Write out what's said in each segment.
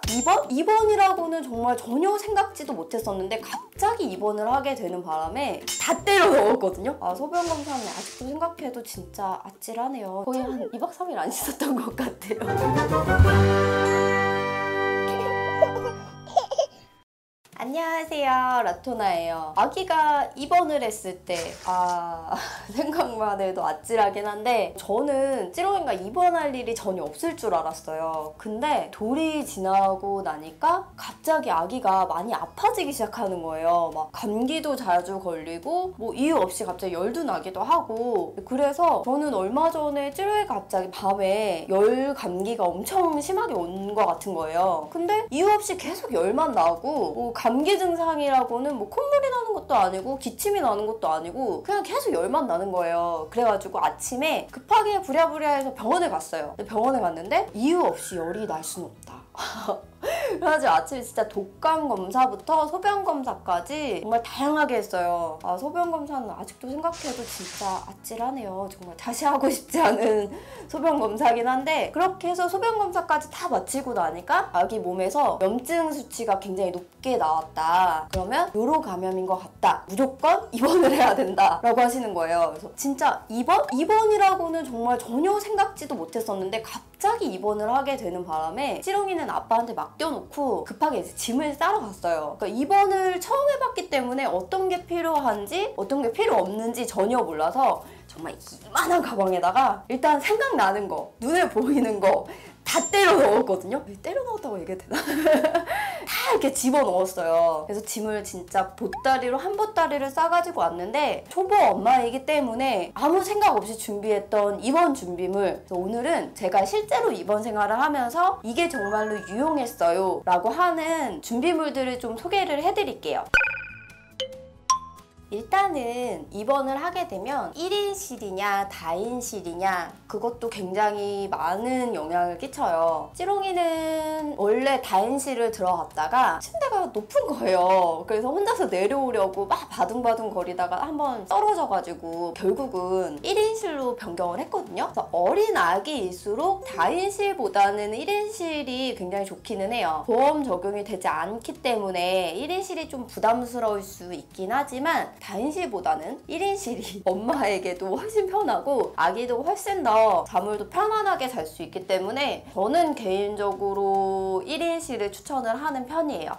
입원이라고는 정말 전혀 생각지도 못했었는데 갑자기 입원을 하게 되는 바람에 다 때려 넣었거든요. 소변 검사는 아직도 생각해도 진짜 아찔하네요. 거의 한 2박 3일 안 씻었던 것 같아요. 안녕하세요, 라토나예요. 아기가 입원을 했을 때 생각만 해도 아찔하긴 한데 저는 찌렁이가 입원할 일이 전혀 없을 줄 알았어요. 근데 돌이 지나고 나니까 갑자기 아기가 많이 아파지기 시작하는 거예요. 막 감기도 자주 걸리고 뭐 이유 없이 갑자기 열도 나기도 하고. 그래서 저는 얼마 전에 찌렁이가 갑자기 밤에 열 감기가 엄청 심하게 온 것 같은 거예요. 근데 이유 없이 계속 열만 나고 뭐 감기 증상이라고는 뭐 콧물이 나는 것도 아니고 기침이 나는 것도 아니고 그냥 계속 열만 나는 거예요. 그래가지고 아침에 급하게 부랴부랴 해서 병원에 갔어요. 병원에 갔는데 이유 없이 열이 날 수는 없다. 그래가지고 아침에 진짜 독감 검사부터 소변 검사까지 정말 다양하게 했어요. 소변 검사는 아직도 생각해도 진짜 아찔하네요. 정말 다시 하고 싶지 않은 소변 검사긴 한데 그렇게 해서 소변 검사까지 다 마치고 나니까 아기 몸에서 염증 수치가 굉장히 높게 나왔다. 그러면 요로 감염인 것 같다. 무조건 입원을 해야 된다 라고 하시는 거예요. 그래서 진짜 입원이라고는 정말 전혀 생각지도 못했었는데 갑자기 입원을 하게 되는 바람에 찌렁이는 아빠한테 맡겨놓고 급하게 이제 짐을 싸러 갔어요. 그러니까 입원을 처음 해봤기 때문에 어떤 게 필요한지 어떤 게 필요 없는지 전혀 몰라서 정말 이만한 가방에다가 일단 생각나는 거, 눈에 보이는 거 다 때려 넣었거든요. 때려 넣었다고 얘기해도 되나? 다 이렇게 집어넣었어요. 그래서 짐을 진짜 보따리로 한 보따리를 싸가지고 왔는데 초보 엄마이기 때문에 아무 생각 없이 준비했던 입원 준비물. 그래서 오늘은 제가 실제로 입원 생활을 하면서 이게 정말로 유용했어요 라고 하는 준비물들을 좀 소개를 해드릴게요. 일단은 입원을 하게 되면 1인실이냐 다인실이냐 그것도 굉장히 많은 영향을 끼쳐요. 찌렁이는 원래 다인실을 들어갔다가 침대가 높은 거예요. 그래서 혼자서 내려오려고 막 바둥바둥 거리다가 한번 떨어져가지고 결국은 1인실로 변경을 했거든요. 그래서 어린 아기일수록 다인실보다는 1인실이 굉장히 좋기는 해요. 보험 적용이 되지 않기 때문에 1인실이 좀 부담스러울 수 있긴 하지만 다인실보다는 1인실이 엄마에게도 훨씬 편하고 아기도 훨씬 더 잠을 편안하게 잘 수 있기 때문에 저는 개인적으로 1인실을 추천을 하는 편이에요.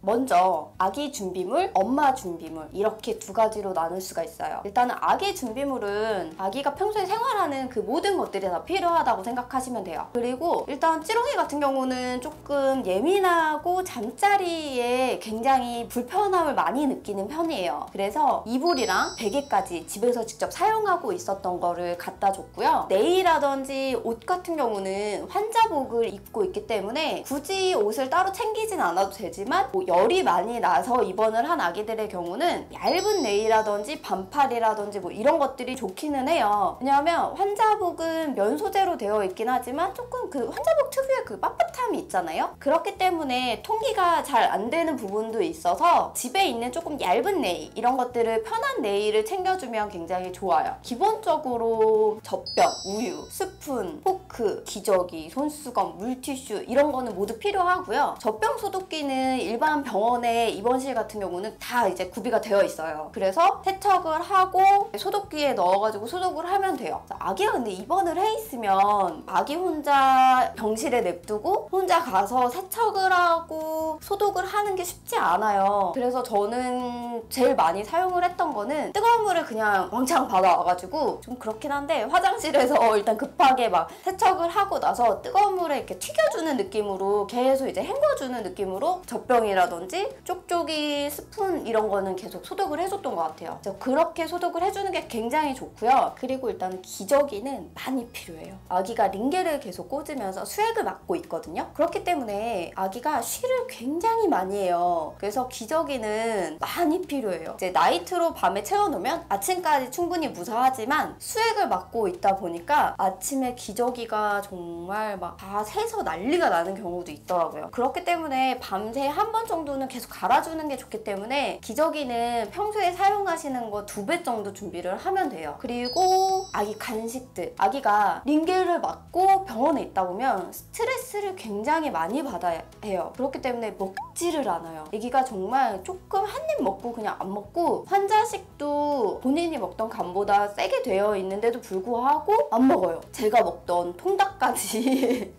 먼저 아기 준비물, 엄마 준비물 이렇게 두 가지로 나눌 수가 있어요. 일단은 아기 준비물은 아기가 평소에 생활하는 그 모든 것들이 다 필요하다고 생각하시면 돼요. 그리고 일단 찌렁이 같은 경우는 조금 예민하고 잠자리에 굉장히 불편함을 많이 느끼는 편이에요. 그래서 이불이랑 베개까지 집에서 직접 사용하고 있었던 거를 갖다 줬고요. 네일이라든지 옷 같은 경우는 환자복을 입고 있기 때문에 굳이 옷을 따로 챙기진 않아도 되지만 뭐 열이 많이 나서 입원을 한 아기들의 경우는 얇은 네일이라든지 반팔이라든지 뭐 이런 것들이 좋기는 해요. 왜냐하면 환자복은 면 소재로 되어 있긴 하지만 조금 그 환자복 특유의 그 빳빳함이 있잖아요. 그렇기 때문에 통기가 잘 안 되는 부분도 있어서 집에 있는 조금 얇은 네일 이런 것들을 편한 네일을 챙겨주면 굉장히 좋아요. 기본적으로 젖병, 우유, 스푼, 포크, 기저귀, 손수건, 물티슈 이런 거는 모두 필요하고요. 젖병 소독기는 일반 병원의 입원실 같은 경우는 다 이제 구비가 되어 있어요. 그래서 세척을 하고 소독기에 넣어가지고 소독을 하면 돼요. 아기가 근데 입원을 해 있으면 아기 혼자 병실에 냅두고 혼자 가서 세척을 하고 소독을 하는 게 쉽지 않아요. 그래서 저는 제일 많이 사용을 했던 거는 뜨거운 물을 그냥 왕창 받아와가지고 좀 그렇긴 한데 화장실에서 일단 급하게 막 세척을 하고 나서 뜨거운 물에 이렇게 튀겨주는 느낌으로 계속 이제 헹궈주는 느낌으로 젖병이라든지 쪽쪽이, 스푼 이런 거는 계속 소독을 해줬던 것 같아요. 그래서 그렇게 소독을 해주는 게 굉장히 좋고요. 그리고 일단 기저귀는 많이 필요해요. 아기가 링겔을 계속 꽂으면서 수액을 맞고 있거든요. 그렇기 때문에 아기가 쉬를 굉장히 많이 해요. 그래서 기저귀는 많이 필요해요. 이제 나이트로 밤에 채워놓으면 아침까지 충분히 무사하지만 수액을 맞고 있다 보니까 아침에 기저귀가 정말 막 다 새서 난리가 나는 경우도 있더라고요. 그렇기 때문에 밤새 한 번 정도는 계속 갈아주는 게 좋기 때문에 기저귀는 평소에 사용하시는 거 2배 정도 준비를 하면 돼요. 그리고 아기 간식들. 아기가 링겔을 맞고 병원에 있다 보면 스트레스를 굉장히 굉장히 많이 받아야 해요. 그렇기 때문에 먹지를 않아요. 아기가 정말 조금 한 입 먹고 그냥 안 먹고 환자식도 본인이 먹던 간보다 세게 되어 있는데도 불구하고 안 먹어요. 제가 먹던 통닭까지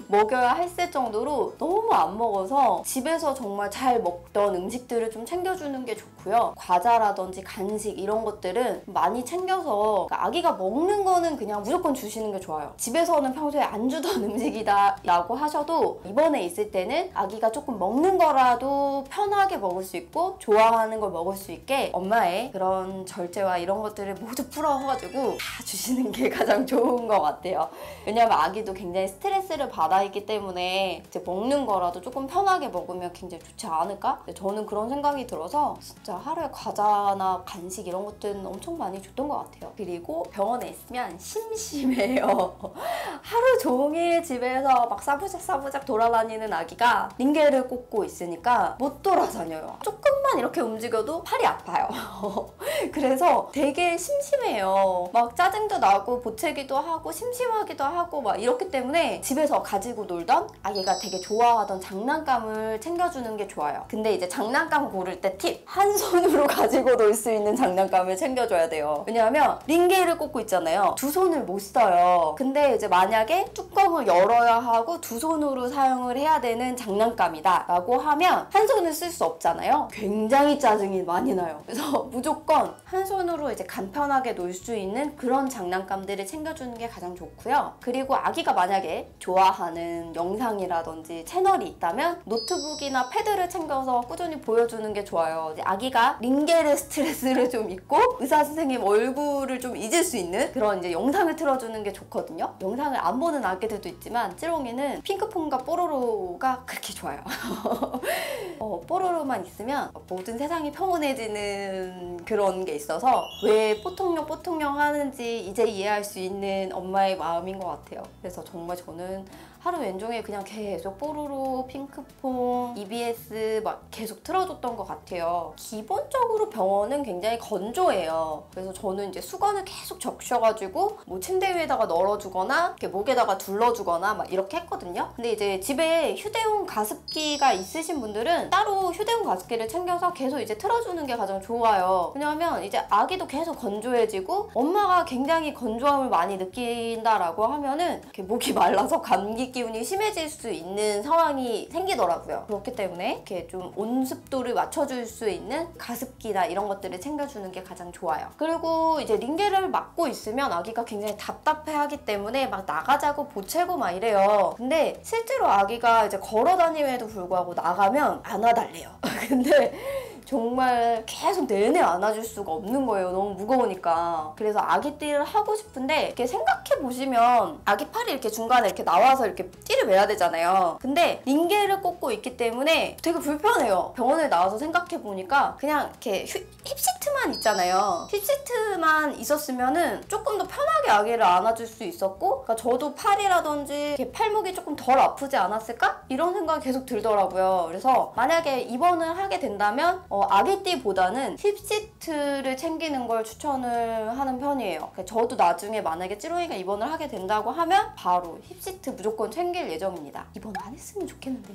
먹여야 했을 정도로 너무 안 먹어서 집에서 정말 잘 먹던 음식들을 좀 챙겨주는 게 좋고요. 과자라든지 간식 이런 것들은 많이 챙겨서 아기가 먹는 거는 그냥 무조건 주시는 게 좋아요. 집에서는 평소에 안 주던 음식이다 라고 하셔도 이번에 있을 때는 아기가 조금 먹는 거라도 편하게 먹을 수 있고 좋아하는 걸 먹을 수 있게 엄마의 그런 절제와 이런 것들을 모두 풀어가지고 다 주시는 게 가장 좋은 것 같아요. 왜냐면 아기도 굉장히 스트레스를 받아 있기 때문에 이제 먹는 거라도 조금 편하게 먹으면 굉장히 좋지 않을까? 저는 그런 생각이 들어서 진짜 하루에 과자나 간식 이런 것들은 엄청 많이 줬던 것 같아요. 그리고 병원에 있으면 심심해요. 하루 종일 집에서 막 사부작 돌아다니는 아기가 링겔을 꽂고 있으니까 못 돌아다녀요. 조금만 이렇게 움직여도 팔이 아파요. 그래서 되게 심심해요. 막 짜증도 나고 보채기도 하고 심심하기도 하고 막 이렇기 때문에 집에서 가지고 놀던 아기가 되게 좋아하던 장난감을 챙겨주는 게 좋아요. 근데 이제 장난감 고를 때 팁! 한 손으로 가지고 놀 수 있는 장난감을 챙겨줘야 돼요. 왜냐하면 링겔을 꽂고 있잖아요. 두 손을 못 써요. 근데 이제 만약에 뚜껑을 열어야 하고 두 손으로 사용을 해야 되는 장난감이다 라고 하면 한 손을 쓸 수 없잖아요. 굉장히 짜증이 많이 나요. 그래서 무조건 한 손으로 이제 간편하게 놀 수 있는 그런 장난감들을 챙겨주는 게 가장 좋고요. 그리고 아기가 만약에 좋아하는 영상이라든지 채널이 있다면 노트북이나 패드를 챙겨서 꾸준히 보여주는 게 좋아요. 이제 아기가 링겔의 스트레스를 좀 잊고 의사 선생님 얼굴을 좀 잊을 수 있는 그런 이제 영상을 틀어주는 게 좋거든요. 영상을 안 보는 아기들도 있지만 찌롱이는 핑크퐁과 뽀로로가 그렇게 좋아요. 뽀로로만 있으면 모든 세상이 평온해지는 그런 게 있어서 왜 뽀통령 하는지 이제 이해할 수 있는 엄마의 마음인 것 같아요. 그래서 정말 저는 하루 왼종일 그냥 계속 뽀로로, 핑크퐁, EBS 막 계속 틀어줬던 것 같아요. 기본적으로 병원은 굉장히 건조해요. 그래서 저는 이제 수건을 계속 적셔가지고 뭐 침대 위에다가 널어주거나 이렇게 목에다가 둘러주거나 막 이렇게 했거든요. 근데 이제 집에 휴대용 가습기가 있으신 분들은 따로 휴대용 가습기를 챙겨서 계속 이제 틀어주는 게 가장 좋아요. 왜냐하면 이제 아기도 계속 건조해지고 엄마가 굉장히 건조함을 많이 느낀다라고 하면은 이렇게 목이 말라서 감기 기운이 심해질 수 있는 상황이 생기더라고요. 그렇기 때문에 이렇게 좀 온습도를 맞춰줄 수 있는 가습기나 이런 것들을 챙겨주는 게 가장 좋아요. 그리고 이제 링겔을 맞고 있으면 아기가 굉장히 답답해하기 때문에 막 나가자고 보채고 막 이래요. 근데 실제로 아기가 이제 걸어 다님에도 불구하고 나가면 안아달래요. 근데 정말 계속 내내 안아줄 수가 없는 거예요. 너무 무거우니까. 그래서 아기띠를 하고 싶은데 이렇게 생각해보시면 아기 팔이 이렇게 중간에 이렇게 나와서 이렇게 띠를 매야 되잖아요. 근데 링겔을 꽂고 있기 때문에 되게 불편해요. 병원에 나와서 생각해보니까 그냥 이렇게 힙시트만 있잖아요. 힙시트만 있었으면은 조금 더 편하게 아기를 안아줄 수 있었고 그러니까 저도 팔이라든지 이렇게 팔목이 조금 덜 아프지 않았을까? 이런 생각이 계속 들더라고요. 그래서 만약에 입원을 하게 된다면 아기띠보다는 힙시트를 챙기는 걸 추천을 하는 편이에요. 저도 나중에 만약에 찌롱이가 입원을 하게 된다고 하면 바로 힙시트 무조건 챙길 예정입니다. 입원 안 했으면 좋겠는데.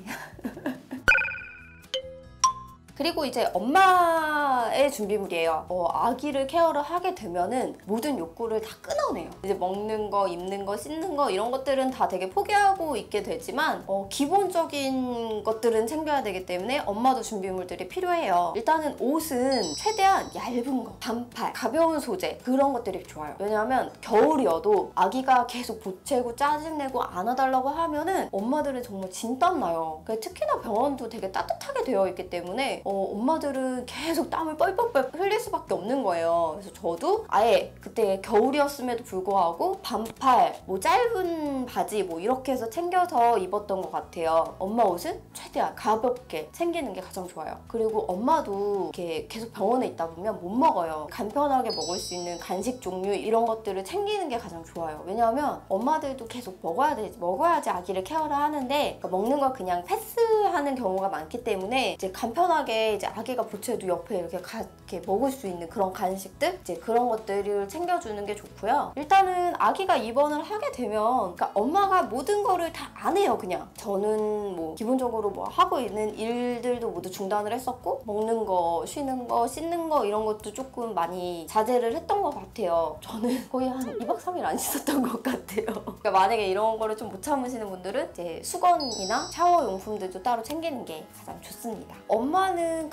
그리고 이제 엄마의 준비물이에요. 아기를 케어를 하게 되면은 모든 욕구를 다 끊어내요. 이제 먹는 거, 입는 거, 씻는 거 이런 것들은 다 되게 포기하고 있게 되지만 기본적인 것들은 챙겨야 되기 때문에 엄마도 준비물들이 필요해요. 일단은 옷은 최대한 얇은 거, 반팔, 가벼운 소재 그런 것들이 좋아요. 왜냐하면 겨울이어도 아기가 계속 보채고 짜증내고 안아달라고 하면은 엄마들은 정말 진땀 나요. 특히나 병원도 되게 따뜻하게 되어 있기 때문에 엄마들은 계속 땀을 뻘뻘뻘 흘릴 수밖에 없는 거예요. 그래서 저도 아예 그때 겨울이었음에도 불구하고 반팔, 뭐 짧은 바지 뭐 이렇게 해서 챙겨서 입었던 것 같아요. 엄마 옷은 최대한 가볍게 챙기는 게 가장 좋아요. 그리고 엄마도 이렇게 계속 병원에 있다 보면 못 먹어요. 간편하게 먹을 수 있는 간식 종류 이런 것들을 챙기는 게 가장 좋아요. 왜냐하면 엄마들도 계속 먹어야지 아기를 케어를 하는데 그러니까 먹는 걸 그냥 패스하는 경우가 많기 때문에 이제 간편하게 이제 아기가 보채도 옆에 이렇게 이렇게 먹을 수 있는 그런 간식들 이제 그런 것들을 챙겨주는 게 좋고요. 일단은 아기가 입원을 하게 되면 그러니까 엄마가 모든 거를 다 안 해요. 그냥 저는 뭐 기본적으로 뭐 하고 있는 일들도 모두 중단을 했었고 먹는 거, 쉬는 거, 씻는 거 이런 것도 조금 많이 자제를 했던 것 같아요. 저는 거의 한 2박 3일 안 씻었던 것 같아요. 그러니까 만약에 이런 거를 좀 못 참으시는 분들은 이제 수건이나 샤워 용품들도 따로 챙기는 게 가장 좋습니다. 엄마는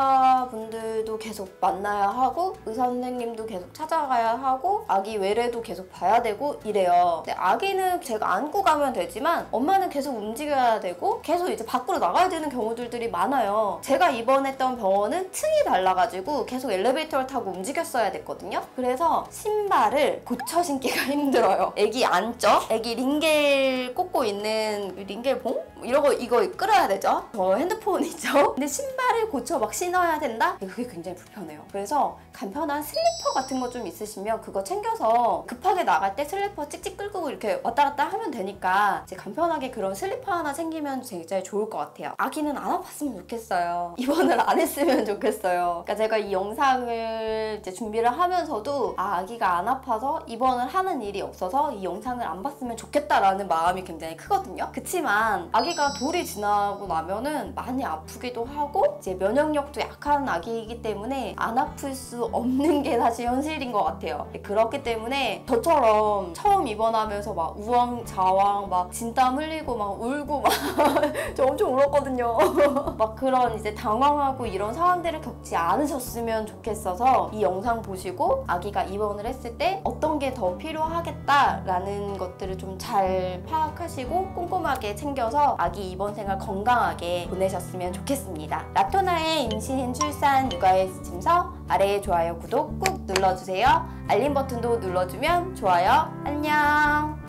간호사분들도 계속 만나야 하고 의사 선생님도 계속 찾아가야 하고 아기 외래도 계속 봐야 되고 이래요. 근데 아기는 제가 안고 가면 되지만 엄마는 계속 움직여야 되고 계속 이제 밖으로 나가야 되는 경우들이 많아요. 제가 입원했던 병원은 층이 달라가지고 계속 엘리베이터를 타고 움직였어야 됐거든요. 그래서 신발을 고쳐 신기가 힘들어요. 애기 안쪽, 애기 링겔 꽂고 있는 링겔봉? 이거 끌어야 되죠? 저 핸드폰이죠? 근데 신발을 고쳐 막 신어야 된다? 그게 굉장히 불편해요. 그래서 간편한 슬리퍼 같은 거 좀 있으시면 그거 챙겨서 급하게 나갈 때 슬리퍼 찍찍 끌고 이렇게 왔다 갔다 하면 되니까 이제 간편하게 그런 슬리퍼 하나 챙기면 굉장히 좋을 것 같아요. 아기는 안 아팠으면 좋겠어요. 입원을 안 했으면 좋겠어요. 그러니까 제가 이 영상을 이제 준비를 하면서도 아기가 안 아파서 입원을 하는 일이 없어서 이 영상을 안 봤으면 좋겠다라는 마음이 굉장히 크거든요. 그치만 아기가 돌이 지나고 나면은 많이 아프기도 하고 이제 면역력도 약한 아기이기 때문에 안 아플 수 없는 게 사실 현실인 것 같아요. 그렇기 때문에 저처럼 처음 입원하면서 막 우왕좌왕 막 진땀 흘리고 막 울고 막 저 엄청 울었거든요. 막 그런 이제 당황하고 이런 상황들을 겪지 않으셨으면 좋겠어서 이 영상 보시고 아기가 입원을 했을 때 어떤 게 더 필요하겠다라는 것들을 좀 잘 파악하시고 꼼꼼하게 챙겨서 아기 입원 생활 건강하게 보내셨으면 좋겠습니다. 라토나의 임신, 출산, 육아의 지침서 아래에 좋아요, 구독 꾹 눌러주세요. 알림 버튼도 눌러주면 좋아요. 안녕.